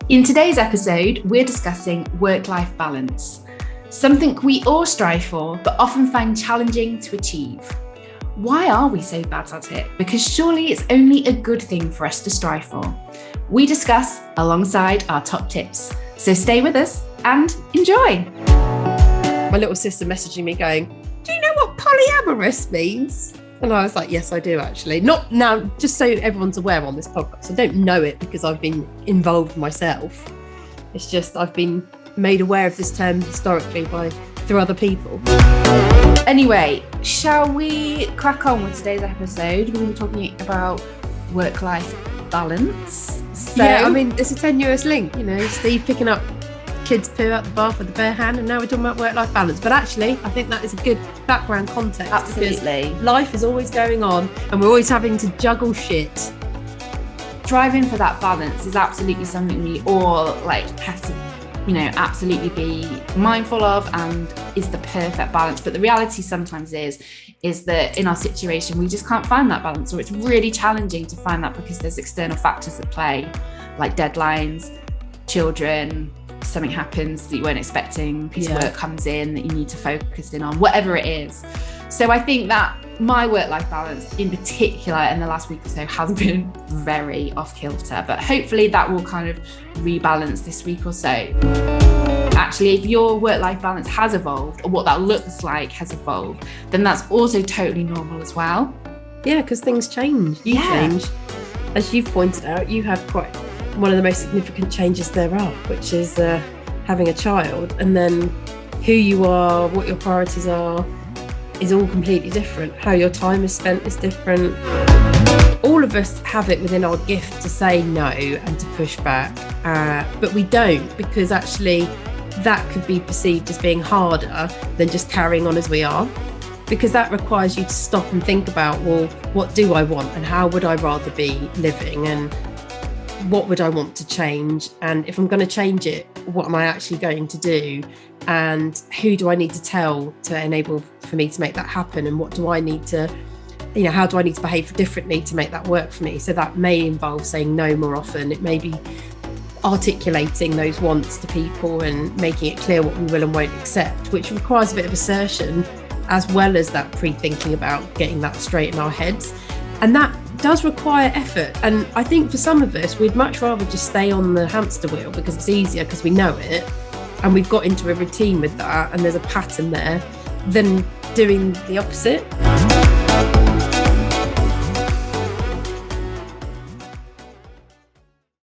In today's episode, we're discussing work-life balance, something we all strive for, but often find challenging to achieve. Why are we so bad at it? Because surely it's only a good thing for us to strive for. We discuss alongside our top tips. So stay with us and enjoy. My little sister messaging me going, do you know what polyamorous means? And I was like, yes, I do actually. Not now, just so everyone's aware on this podcast. I don't know it because I've been involved myself. It's just I've been made aware of this term historically through other people. Anyway, shall we crack on with today's episode? We're going to be talking about work-life balance. Yeah, I mean, it's a tenuous link, Steve picking up kids poo out the bath with the bare hand, and now we're talking about work-life balance. But actually, I think that is a good background context. Absolutely. Life is always going on and we're always having to juggle shit. Driving for that balance is absolutely something we all have to, absolutely be mindful of, and is the perfect balance. But the reality sometimes is that in our situation, we just can't find that balance, or it's really challenging to find that because there's external factors at play, like deadlines, children, something happens that you weren't expecting, piece of work comes in that you need to focus in on, whatever it is. So I think that my work-life balance in particular in the last week or so has been very off kilter, but hopefully that will kind of rebalance this week or so. Actually, if your work-life balance has evolved, or what that looks like has evolved, then that's also totally normal as well. Yeah, because things change. You change. As you've pointed out, you have quite one of the most significant changes there are, which is having a child, and then who you are, what your priorities are, is all completely different. How your time is spent is different. All of us have it within our gift to say no and to push back, but we don't, because actually that could be perceived as being harder than just carrying on as we are, because that requires you to stop and think about, well, what do I want and how would I rather be living, and what would I want to change, and if I'm going to change it, what am I actually going to do, and who do I need to tell to enable for me to make that happen, and what do I need to, how do I need to behave differently to make that work for me. So that may involve saying no more often. It may be articulating those wants to people and making it clear what we will and won't accept, which requires a bit of assertion, as well as that pre-thinking about getting that straight in our heads. And that does require effort. And I think for some of us, we'd much rather just stay on the hamster wheel because it's easier, because we know it and we've got into a routine with that and there's a pattern there, than doing the opposite.